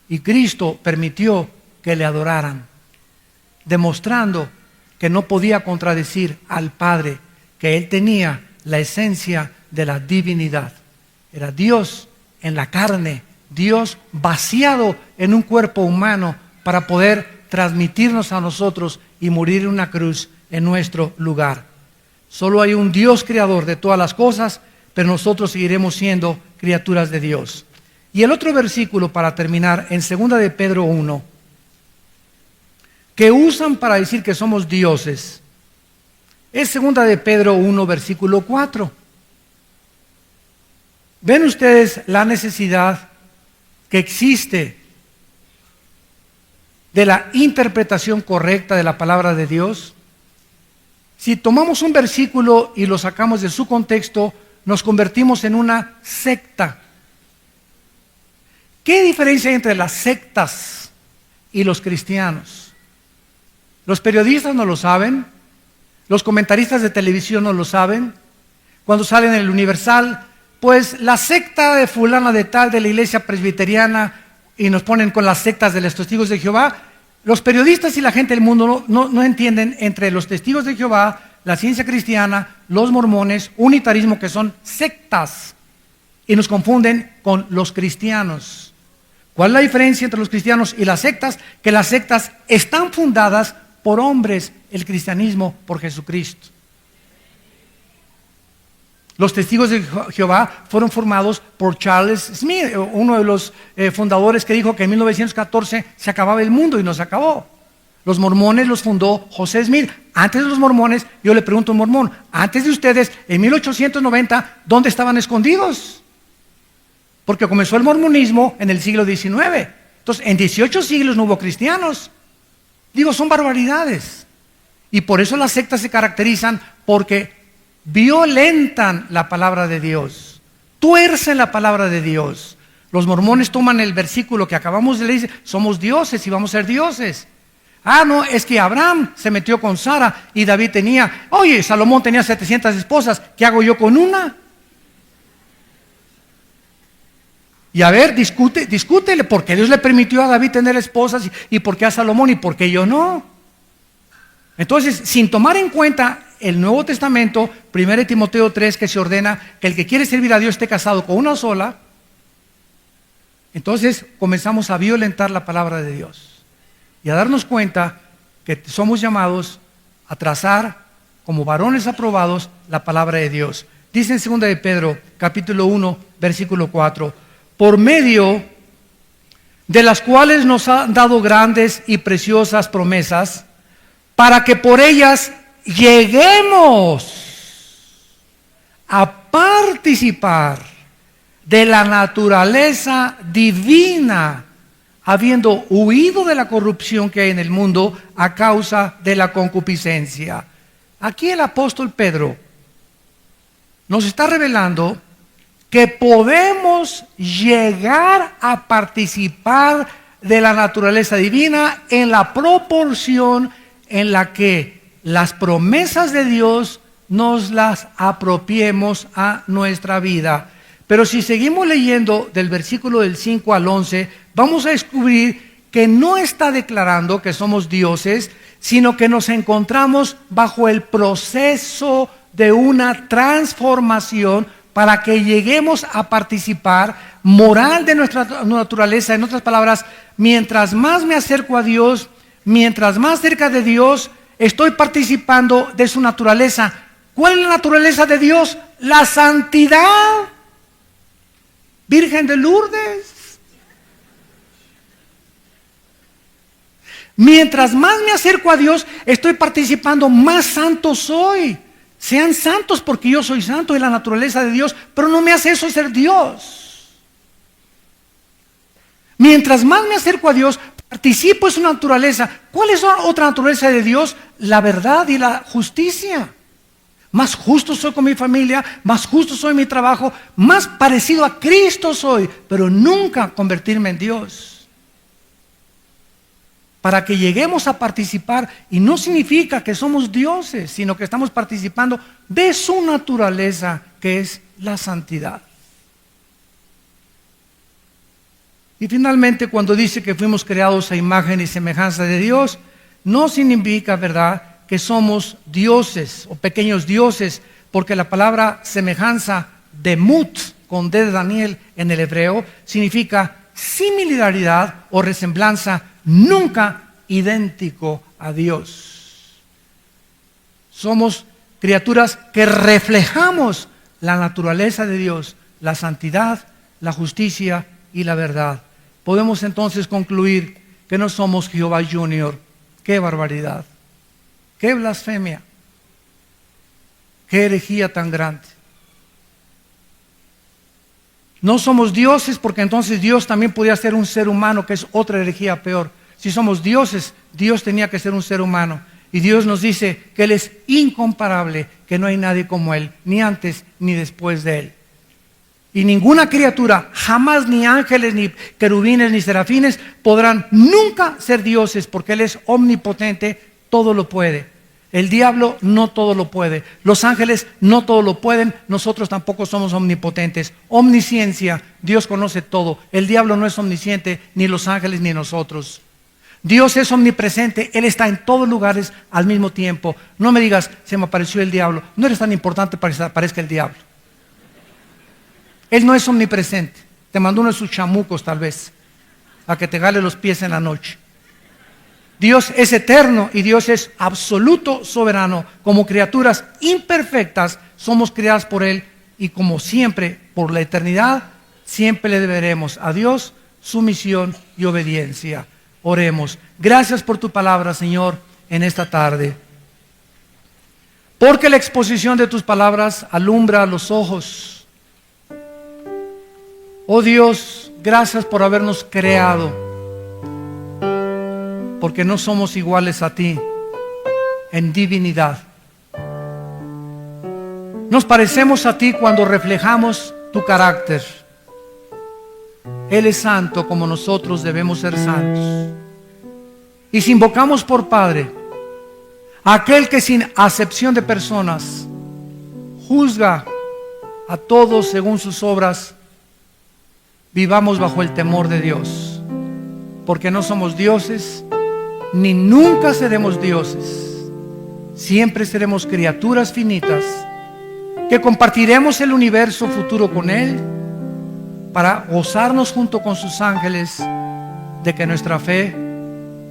Y Cristo permitió que le adoraran, demostrando que no podía contradecir al Padre, que Él tenía la esencia de la divinidad. Era Dios en la carne, Dios vaciado en un cuerpo humano para poder transmitirnos a nosotros y morir en una cruz en nuestro lugar. Solo hay un Dios creador de todas las cosas, pero nosotros seguiremos siendo criaturas de Dios. Y el otro versículo para terminar, en 2 de Pedro 1, que usan para decir que somos dioses. es 2 de Pedro 1, versículo 4. ¿Ven ustedes la necesidad que existe de la interpretación correcta de la palabra de Dios? Si tomamos un versículo y lo sacamos de su contexto, nos convertimos en una secta. ¿Qué diferencia hay entre las sectas y los cristianos? Los periodistas no lo saben, los comentaristas de televisión no lo saben. Cuando salen en el Universal, pues la secta de fulana de tal de la iglesia presbiteriana, y nos ponen con las sectas de los testigos de Jehová. Los periodistas y la gente del mundo no entienden entre los testigos de Jehová, la ciencia cristiana, los mormones, unitarismo, que son sectas, y nos confunden con los cristianos. ¿Cuál es la diferencia entre los cristianos y las sectas? Que las sectas están fundadas por hombres, el cristianismo por Jesucristo. Los testigos de Jehová fueron formados por Charles Smith, uno de los fundadores que dijo que en 1914 se acababa el mundo y no se acabó. Los mormones los fundó José Smith. Antes de los mormones, yo le pregunto a un mormón, antes de ustedes, en 1890, ¿dónde estaban escondidos? Porque comenzó el mormonismo en el siglo XIX. Entonces, en 18 siglos no hubo cristianos. Digo, son barbaridades. Y por eso las sectas se caracterizan porque violentan la palabra de Dios, tuercen la palabra de Dios. Los mormones toman el versículo que acabamos de leer, somos dioses y vamos a ser dioses. Ah, no, es que Abraham se metió con Sara y David tenía, oye, Salomón tenía 700 esposas, ¿qué hago yo con una? Y a ver, discútele, ¿por qué Dios le permitió a David tener esposas y por qué a Salomón y por qué yo no? Entonces, sin tomar en cuenta el Nuevo Testamento, 1 Timoteo 3, que se ordena que el que quiere servir a Dios esté casado con una sola, entonces comenzamos a violentar la palabra de Dios y a darnos cuenta que somos llamados a trazar como varones aprobados la palabra de Dios. Dice en 2 de Pedro, capítulo 1, versículo 4, por medio de las cuales nos ha dado grandes y preciosas promesas, para que por ellas lleguemos a participar de la naturaleza divina, habiendo huido de la corrupción que hay en el mundo a causa de la concupiscencia. Aquí el apóstol Pedro nos está revelando que podemos llegar a participar de la naturaleza divina en la proporción en la que las promesas de Dios nos las apropiemos a nuestra vida. Pero si seguimos leyendo del versículo del 5 al 11, vamos a descubrir que no está declarando que somos dioses, sino que nos encontramos bajo el proceso de una transformación para que lleguemos a participar moral de nuestra naturaleza. En otras palabras, mientras más me acerco a Dios, mientras más cerca de Dios, estoy participando de su naturaleza. ¿Cuál es la naturaleza de Dios? La santidad. Virgen de Lourdes. Mientras más me acerco a Dios, estoy participando, más santo soy. Sean santos porque yo soy santo de la naturaleza de Dios, pero no me hace eso ser Dios. Mientras más me acerco a Dios, participo de su naturaleza. ¿Cuál es la otra naturaleza de Dios? La verdad y la justicia. Más justo soy con mi familia, más justo soy en mi trabajo, más parecido a Cristo soy, pero nunca convertirme en Dios. Para que lleguemos a participar, y no significa que somos dioses, sino que estamos participando de su naturaleza, que es la santidad. Y finalmente, cuando dice que fuimos creados a imagen y semejanza de Dios, no significa, ¿verdad?, que somos dioses o pequeños dioses, porque la palabra semejanza, demut, con D de Daniel en el hebreo, significa similaridad o resemblanza, nunca idéntico a Dios. Somos criaturas que reflejamos la naturaleza de Dios, la santidad, la justicia y la verdad. Podemos entonces concluir que no somos Jehová Junior. ¡Qué barbaridad! ¡Qué blasfemia! Qué herejía tan grande. No somos dioses, porque entonces Dios también podía ser un ser humano, que es otra herejía peor. Si somos dioses, Dios tenía que ser un ser humano. Y Dios nos dice que Él es incomparable, que no hay nadie como Él, ni antes ni después de Él. Y ninguna criatura, jamás ni ángeles, ni querubines, ni serafines, podrán nunca ser dioses, porque Él es omnipotente, todo lo puede. El diablo no todo lo puede. Los ángeles no todo lo pueden. Nosotros tampoco somos omnipotentes. Omnisciencia, Dios conoce todo. El diablo no es omnisciente, ni los ángeles, ni nosotros. Dios es omnipresente, Él está en todos lugares al mismo tiempo. No me digas, se me apareció el diablo. No eres tan importante para que se aparezca el diablo. Él no es omnipresente. Te mandó uno de sus chamucos tal vez, a que te jale los pies en la noche. Dios es eterno y Dios es absoluto soberano. Como criaturas imperfectas somos creadas por Él, y como siempre, por la eternidad, siempre le deberemos a Dios sumisión y obediencia. Oremos. Gracias por tu palabra, Señor, en esta tarde. Porque la exposición de tus palabras alumbra los ojos. Oh Dios, gracias por habernos creado, porque no somos iguales a ti en divinidad. Nos parecemos a ti cuando reflejamos tu carácter. Él es santo como nosotros debemos ser santos. Y si invocamos por Padre a aquel que sin acepción de personas juzga a todos según sus obras, vivamos bajo el temor de Dios, porque no somos dioses, ni nunca seremos dioses. Siempre seremos criaturas finitas que compartiremos el universo futuro con Él, para gozarnos junto con sus ángeles de que nuestra fe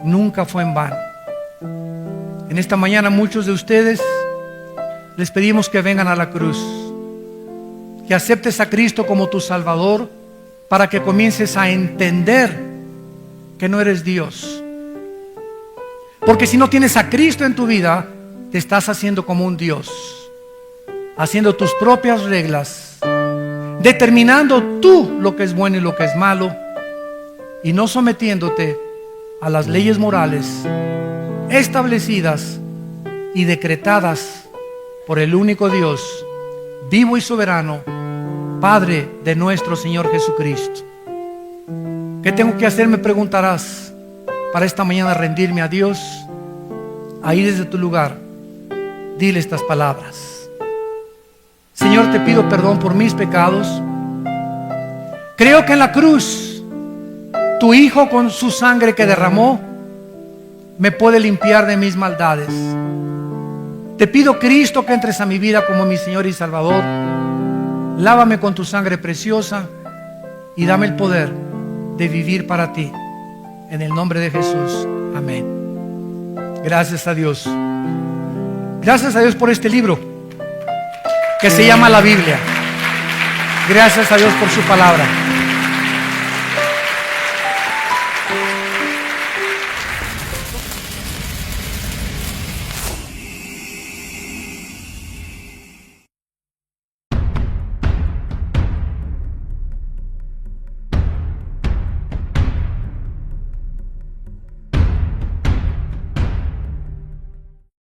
nunca fue en vano. En esta mañana muchos de ustedes les pedimos que vengan a la cruz, que aceptes a Cristo como tu Salvador, para que comiences a entender que no eres Dios. Porque si no tienes a Cristo en tu vida, te estás haciendo como un Dios, haciendo tus propias reglas, determinando tú lo que es bueno y lo que es malo, y no sometiéndote a las leyes morales establecidas y decretadas por el único Dios, vivo y soberano, Padre de nuestro Señor Jesucristo. ¿Qué tengo que hacer? Me preguntarás. Para esta mañana rendirme a Dios. Ahí desde tu lugar, dile estas palabras: Señor, te pido perdón por mis pecados. Creo que en la cruz tu Hijo, con su sangre que derramó, me puede limpiar de mis maldades. Te pido, Cristo, que entres a mi vida como mi Señor y Salvador. Lávame con tu sangre preciosa y dame el poder de vivir para ti. En el nombre de Jesús, amén. Gracias a Dios. Gracias a Dios por este libro que se llama la Biblia. Gracias a Dios por su palabra.